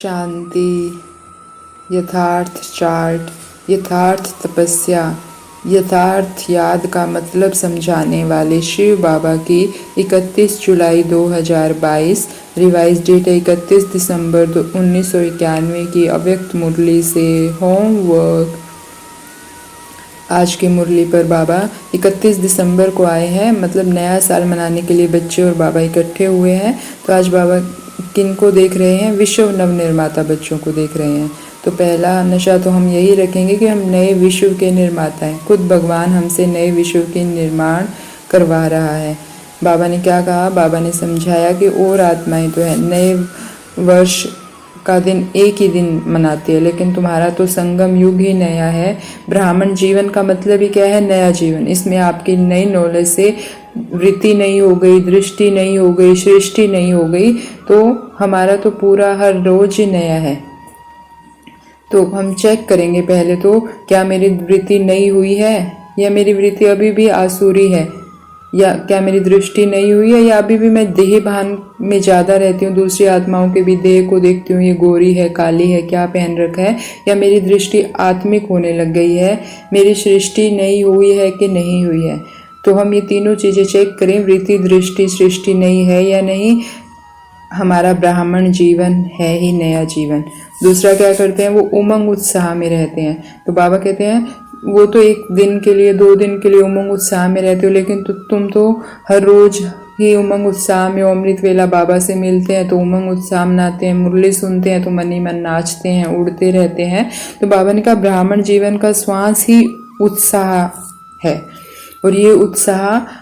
शांति, यथार्थ चार्ट, यथार्थ तपस्या, यथार्थ याद का मतलब समझाने वाले शिव बाबा की 31 जुलाई 2022 रिवाइज डेट 31 दिसंबर 1991 की अव्यक्त मुरली से होमवर्क। आज की मुरली पर बाबा 31 दिसंबर को आए हैं, मतलब नया साल मनाने के लिए बच्चे और बाबा इकट्ठे हुए हैं। तो आज बाबा किन को देख रहे हैं? विश्व नवनिर्माता बच्चों को देख रहे हैं। तो पहला नशा तो हम यही रखेंगे कि हम नए विश्व के निर्माता हैं। खुद भगवान हमसे नए विश्व के निर्माण करवा रहा है। बाबा ने क्या कहा? बाबा ने समझाया कि और आत्माएं तो है, नए वर्ष का दिन एक ही दिन मनाती है, लेकिन तुम्हारा तो संगम युग ही नया है। ब्राह्मण जीवन का मतलब ही क्या है? नया जीवन। इसमें आपकी नई नॉलेज से वृत्ति नहीं हो गई, दृष्टि नहीं हो गई, सृष्टि नहीं हो गई, तो हमारा तो पूरा हर रोज ही नया है। तो हम चेक करेंगे पहले तो, क्या मेरी वृत्ति नई हुई है या मेरी वृत्ति अभी भी आसुरी है, या क्या मेरी दृष्टि नहीं हुई है, या अभी भी मैं देह भान में ज़्यादा रहती हूँ, दूसरी आत्माओं के भी देह को देखती हूँ, ये गोरी है, काली है, क्या पहन रखा है, या मेरी दृष्टि आत्मिक होने लग गई है, मेरी सृष्टि नई हुई है कि नहीं हुई है। तो हम ये तीनों चीज़ें चेक करें, वृत्ति, दृष्टि, सृष्टि नई है या नहीं, हमारा ब्राह्मण जीवन है ही नया जीवन। दूसरा क्या करते हैं? वो उमंग उत्साह में रहते हैं। तो बाबा कहते हैं वो तो एक दिन के लिए, 2 दिन के लिए उमंग उत्साह में रहते हो, लेकिन तुम तो हर रोज ही उमंग उत्साह में अमृत वेला बाबा से मिलते हैं तो उमंग उत्साह मनाते हैं, मुरली सुनते हैं तो मन ही मन नाचते हैं, उड़ते रहते हैं। तो बाबा ने कहा ब्राह्मण जीवन का श्वास ही उत्साह है, और ये उत्साह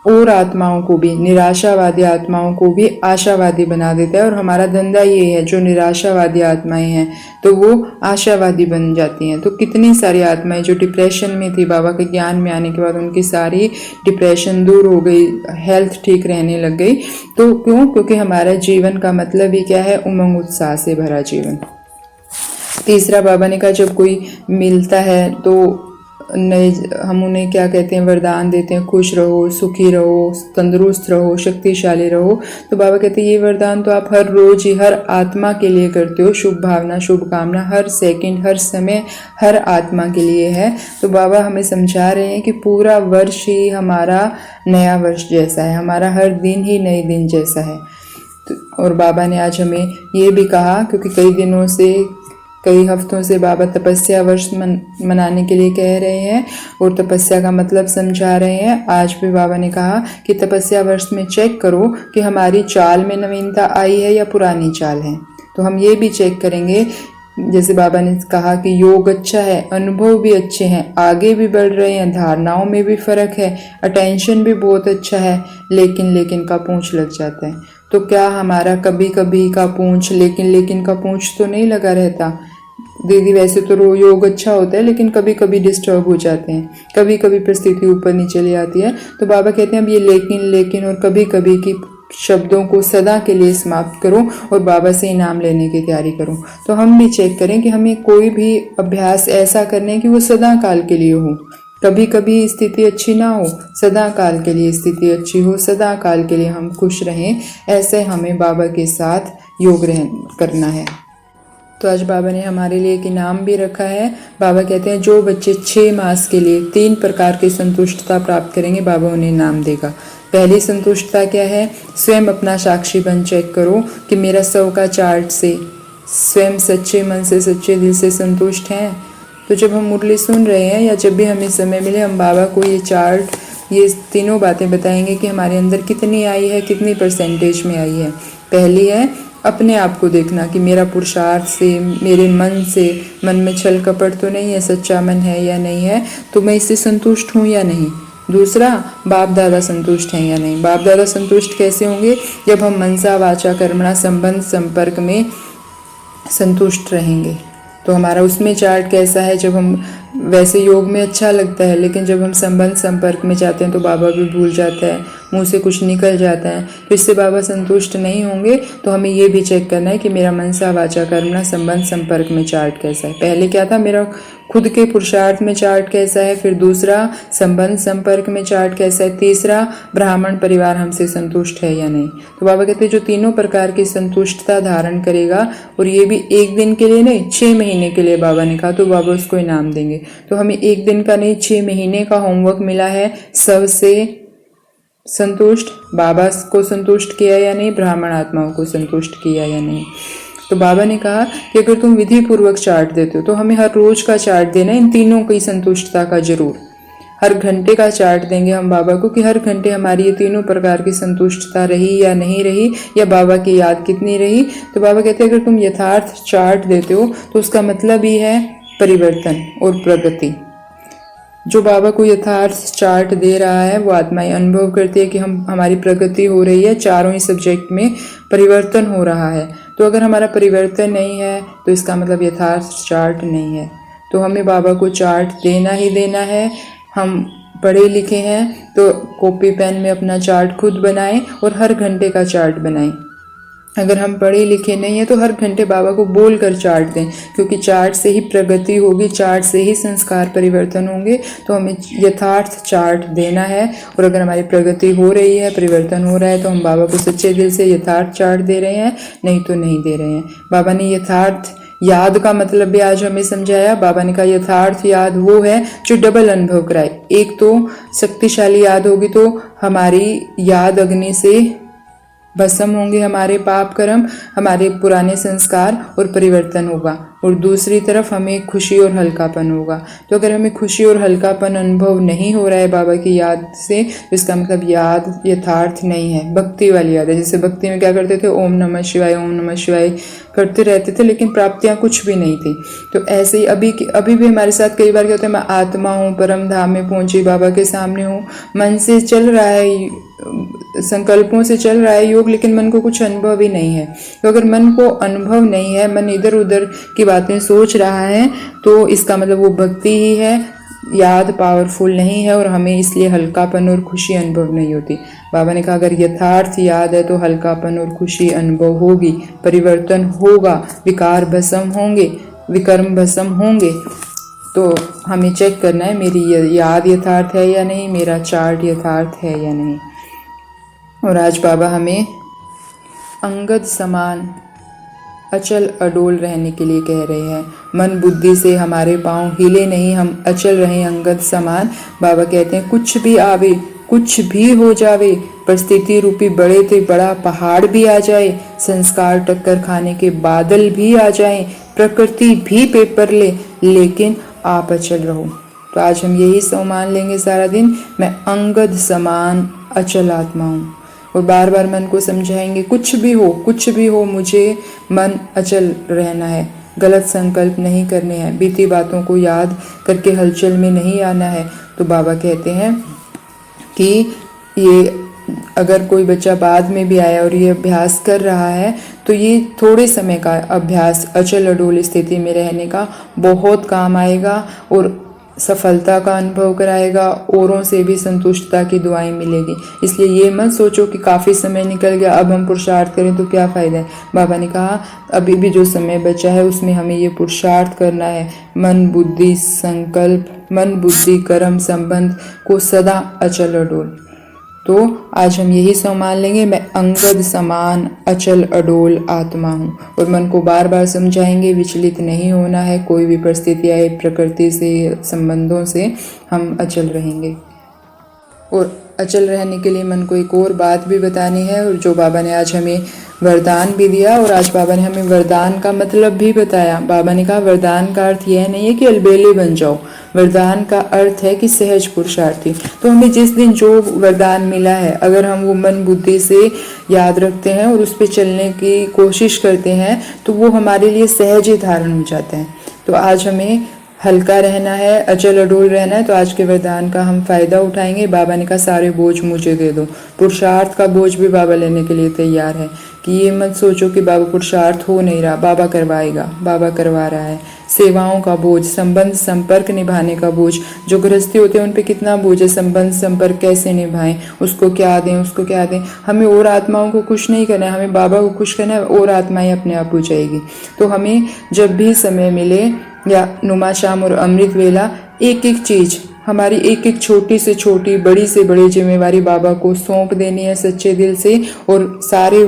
और आत्माओं को भी, निराशावादी आत्माओं को भी आशावादी बना देता है। और हमारा धंधा ये है, जो निराशावादी आत्माएं हैं तो वो आशावादी बन जाती हैं। तो कितनी सारी आत्माएं जो डिप्रेशन में थी, बाबा के ज्ञान में आने के बाद उनकी सारी डिप्रेशन दूर हो गई, हेल्थ ठीक रहने लग गई। तो क्यों? क्योंकि हमारा जीवन का मतलब ही क्या है? उमंग उत्साह से भरा जीवन। तीसरा बाबा ने कहा जब कोई मिलता है तो नए, हम उन्हें क्या कहते हैं? वरदान देते हैं, खुश रहो, सुखी रहो, तंदुरुस्त रहो, शक्तिशाली रहो। तो बाबा कहते हैं ये वरदान तो आप हर रोज ही हर आत्मा के लिए करते हो। शुभ भावना, शुभकामना हर सेकंड, हर समय, हर आत्मा के लिए है। तो बाबा हमें समझा रहे हैं कि पूरा वर्ष ही हमारा नया वर्ष जैसा है, हमारा हर दिन ही नए दिन जैसा है। और बाबा ने आज हमें ये भी कहा, क्योंकि कई हफ्तों से बाबा तपस्या वर्ष मनाने के लिए कह रहे हैं और तपस्या का मतलब समझा रहे हैं। आज भी बाबा ने कहा कि तपस्या वर्ष में चेक करो कि हमारी चाल में नवीनता आई है या पुरानी चाल है। तो हम ये भी चेक करेंगे, जैसे बाबा ने कहा कि योग अच्छा है, अनुभव भी अच्छे हैं, आगे भी बढ़ रहे हैं, धारणाओं में भी फर्क है, अटेंशन भी बहुत अच्छा है, लेकिन का पूंछ लग जाता है। तो क्या हमारा कभी कभी का पूंछ लेकिन का पूंछ तो नहीं लगा रहता? दीदी वैसे तो योग अच्छा होता है, लेकिन कभी कभी डिस्टर्ब हो जाते हैं, कभी कभी परिस्थिति ऊपर नीचे ले आती है। तो बाबा कहते हैं अब ये लेकिन और कभी कभी की शब्दों को सदा के लिए समाप्त करो और बाबा से इनाम लेने की तैयारी करो। तो हम भी चेक करें कि हमें कोई भी अभ्यास ऐसा करने हैं कि वो सदा काल के लिए हो। कभी कभी स्थिति अच्छी ना हो, सदा काल के लिए स्थिति अच्छी हो, सदा काल के लिए हम खुश रहें। ऐसे हमें बाबा के साथ योग करना है। तो आज बाबा ने हमारे लिए एक इनाम भी रखा है। बाबा कहते हैं जो बच्चे 6 मास के लिए 3 प्रकार की संतुष्टता प्राप्त करेंगे, बाबा उन्हें इनाम देगा। पहली संतुष्टता क्या है? स्वयं अपना साक्षी बन चेक करो कि मेरा 100 का चार्ट से स्वयं सच्चे मन से, सच्चे दिल से संतुष्ट हैं। तो जब हम मुरली सुन रहे हैं या जब भी हमें समय मिले, हम बाबा को ये चार्ट, ये तीनों बातें बताएंगे कि हमारे अंदर कितनी आई है, कितनी परसेंटेज में आई है। पहली है अपने आप को देखना कि मेरा पुरुषार्थ से, मेरे मन से, मन में छल कपट तो नहीं है, सच्चा मन है या नहीं है, तो मैं इससे संतुष्ट हूँ या नहीं। दूसरा, बाप दादा संतुष्ट हैं या नहीं। बाप दादा संतुष्ट कैसे होंगे? जब हम मनसा वाचा कर्मणा संबंध संपर्क में संतुष्ट रहेंगे। तो हमारा उसमें चार्ट कैसा है? जब हम वैसे योग में अच्छा लगता है, लेकिन जब हम संबंध संपर्क में जाते हैं तो बाबा भी भूल जाता है, मुंह से कुछ निकल जाता है, तो इससे बाबा संतुष्ट नहीं होंगे। तो हमें ये भी चेक करना है कि मेरा मनसा वाचा कर्मणा संबंध संपर्क में चार्ट कैसा है। पहले क्या था, मेरा खुद के पुरुषार्थ में चार्ट कैसा है, फिर दूसरा संबंध संपर्क में चार्ट कैसा है, तीसरा ब्राह्मण परिवार हमसे संतुष्ट है या नहीं। तो बाबा कहते हैं जो तीनों प्रकार की संतुष्टता धारण करेगा, और ये भी एक दिन के लिए नहीं 6 महीने के लिए बाबा ने कहा, तो बाबा उसको इनाम देंगे। तो हमें एक दिन का नहीं 6 महीने का होमवर्क मिला है। सबसे संतुष्ट, बाबा को संतुष्ट किया या नहीं, ब्राह्मण आत्माओं को संतुष्ट किया या नहीं। तो बाबा ने कहा कि अगर तुम विधि पूर्वक चार्ट देते हो तो हमें हर रोज का चार्ट देना, इन तीनों की संतुष्टता का जरूर। हर घंटे का चार्ट देंगे हम बाबा को कि हर घंटे हमारी ये तीनों प्रकार की संतुष्टता रही या नहीं रही, या बाबा की याद कितनी रही। तो बाबा कहते हैं अगर तुम यथार्थ चार्ट देते हो तो उसका मतलब ही है परिवर्तन और प्रगति। जो बाबा को यथार्थ चार्ट दे रहा है वो आत्माएं अनुभव करती है कि हमारी प्रगति हो रही है, चारों ही सब्जेक्ट में परिवर्तन हो रहा है। तो अगर हमारा परिवर्तन नहीं है तो इसका मतलब यथार्थ चार्ट नहीं है। तो हमें बाबा को चार्ट देना ही देना है। हम पढ़े लिखे हैं तो कॉपी पेन में अपना चार्ट खुद बनाएं और हर घंटे का चार्ट बनाएं। अगर हम पढ़े लिखे नहीं हैं तो हर घंटे बाबा को बोल कर चार्ट दें, क्योंकि चार्ट से ही प्रगति होगी, चार्ट से ही संस्कार परिवर्तन होंगे। तो हमें यथार्थ चार्ट देना है, और अगर हमारी प्रगति हो रही है, परिवर्तन हो रहा है, तो हम बाबा को सच्चे दिल से यथार्थ चार्ट दे रहे हैं, नहीं तो नहीं दे रहे हैं। बाबा ने यथार्थ याद का मतलब भी आज हमें समझाया। बाबा ने कहा यथार्थ याद वो है जो डबल अनुभव कराए। एक तो शक्तिशाली याद होगी तो हमारी याद अग्नि से भस्म होंगे हमारे पाप कर्म, हमारे पुराने संस्कार, और परिवर्तन होगा। और दूसरी तरफ हमें खुशी और हल्कापन होगा। तो अगर हमें खुशी और हल्कापन अनुभव नहीं हो रहा है बाबा की याद से, तो इसका मतलब याद यथार्थ नहीं है, भक्ति वाली याद है। जैसे भक्ति में क्या करते थे, ओम नमः शिवाय ओम नमः शिवाय करते रहते थे, लेकिन प्राप्तियां कुछ भी नहीं थी। तो ऐसे ही अभी भी हमारे साथ कई बार क्या होता है, मैं आत्मा हूँ, परम धाम में पहुंची, बाबा के सामने हूँ, मन से चल रहा है, संकल्पों से चल रहा है योग, लेकिन मन को कुछ अनुभव ही नहीं है। तो अगर मन को अनुभव नहीं है, मन इधर उधर की बातें सोच रहा है, तो इसका मतलब वो भक्ति ही है, याद पावरफुल नहीं है, और हमें इसलिए हल्कापन और खुशी अनुभव नहीं होती। बाबा ने कहा अगर यथार्थ याद है तो हल्कापन और खुशी अनुभव होगी, परिवर्तन होगा, विकार भस्म होंगे, विकर्म भस्म होंगे। तो हमें चेक करना है मेरी याद यथार्थ है या नहीं, मेरा चार्ट यथार्थ है या नहीं। और आज बाबा हमें अंगद समान अचल अडोल रहने के लिए कह रहे हैं। मन बुद्धि से हमारे पांव हिले नहीं, हम अचल रहें अंगद समान। बाबा कहते हैं कुछ भी आवे, कुछ भी हो जावे, परिस्थिति रूपी बड़े से बड़ा पहाड़ भी आ जाए, संस्कार टक्कर खाने के बादल भी आ जाएं, प्रकृति भी पेपर ले, लेकिन आप अचल रहो। तो आज हम यही सो मान लेंगे सारा दिन, मैं अंगद समान अचल आत्मा हूँ। और बार बार मन को समझाएंगे कुछ भी हो मुझे मन अचल रहना है, गलत संकल्प नहीं करने हैं, बीती बातों को याद करके हलचल में नहीं आना है। तो बाबा कहते हैं कि ये अगर कोई बच्चा बाद में भी आया और ये अभ्यास कर रहा है तो ये थोड़े समय का अभ्यास अचल अडोल स्थिति में रहने का बहुत काम आएगा, और सफलता का अनुभव कराएगा, औरों से भी संतुष्टता की दुआएं मिलेगी। इसलिए ये मत सोचो कि काफ़ी समय निकल गया अब हम पुरुषार्थ करें तो क्या फ़ायदा है। बाबा ने कहा अभी भी जो समय बचा है उसमें हमें ये पुरुषार्थ करना है, मन बुद्धि संकल्प, मन बुद्धि कर्म संबंध को सदा अचल अडोल। तो आज हम यही सो मान लेंगे, मैं अंगद समान अचल अडोल आत्मा हूँ। और मन को बार बार समझाएंगे विचलित नहीं होना है, कोई भी परिस्थिति आए, प्रकृति से, संबंधों से हम अचल रहेंगे। और अचल रहने के लिए मन को एक और बात भी बतानी है, और जो बाबा ने आज हमें वरदान भी दिया, और आज बाबा ने हमें वरदान का मतलब भी बताया। बाबा ने कहा वरदान का अर्थ यह नहीं है कि अलबेले बन जाओ, वरदान का अर्थ है कि सहज पुरुषार्थी। तो हमें जिस दिन जो वरदान मिला है अगर हम वो मन बुद्धि से याद रखते हैं और उस पर चलने की कोशिश करते हैं तो वो हमारे लिए सहज ही धारण हो जाता है। तो आज हमें हल्का रहना है, अचल अडोल रहना है, तो आज के वरदान का हम फायदा उठाएंगे। बाबा ने कहा सारे बोझ मुझे दे दो। पुरुषार्थ का बोझ भी बाबा लेने के लिए तैयार है कि ये मत सोचो कि बाबा पुरुषार्थ हो नहीं रहा, बाबा करवाएगा, बाबा करवा रहा है। सेवाओं का बोझ, संबंध संपर्क निभाने का बोझ, जो गृहस्थी होते हैं उन पे कितना बोझ है, संबंध संपर्क कैसे निभाएं, उसको क्या दें, उसको क्या दें। हमें और आत्माओं को खुश नहीं करना है, हमें बाबा को खुश करना है, और आत्माएं अपने आप हो जाएगी। तो हमें जब भी समय मिले या नुमा शाम और अमृत वेला, एक एक चीज, हमारी एक एक छोटी से छोटी, बड़ी से बड़ी जिम्मेवारी बाबा को सौंप देनी है सच्चे दिल से, और सारे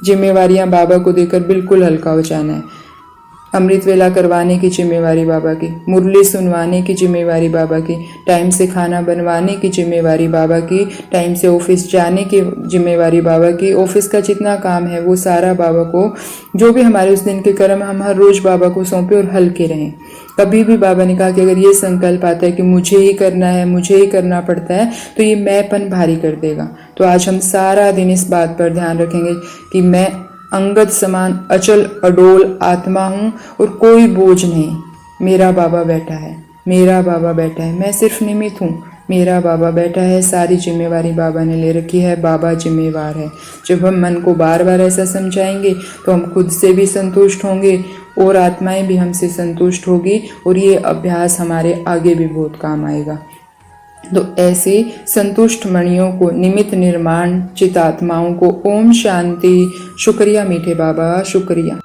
जिम्मेवारियां बाबा को देकर बिल्कुल हल्का हो जाना है। अमृत वेला करवाने की जिम्मेवारी बाबा की, मुरली सुनवाने की जिम्मेवारी बाबा की, टाइम से खाना बनवाने की जिम्मेवारी बाबा की, टाइम से ऑफिस जाने की जिम्मेवारी बाबा की, ऑफिस का जितना काम है वो सारा बाबा को, जो भी हमारे उस दिन के कर्म हम हर रोज बाबा को सौंपे और हल्के रहें। कभी भी बाबा ने कहा कि अगर ये संकल्प आता है कि मुझे ही करना है, मुझे ही करना पड़ता है, तो ये मैंपन भारी कर देगा। तो आज हम सारा दिन इस बात पर ध्यान रखेंगे कि मैं अंगद समान अचल अडोल आत्मा हूँ और कोई बोझ नहीं। मेरा बाबा बैठा है, मेरा बाबा बैठा है, मैं सिर्फ निमित्त हूँ, मेरा बाबा बैठा है, सारी जिम्मेवारी बाबा ने ले रखी है, बाबा जिम्मेवार है। जब हम मन को बार बार ऐसा समझाएंगे तो हम खुद से भी संतुष्ट होंगे और आत्माएं भी हमसे संतुष्ट होगी, और ये अभ्यास हमारे आगे भी बहुत काम आएगा। तो ऐसे संतुष्ट मणियों को, निमित्त निर्माण चितात्माओं को ओम शांति। शुक्रिया मीठे बाबा, शुक्रिया।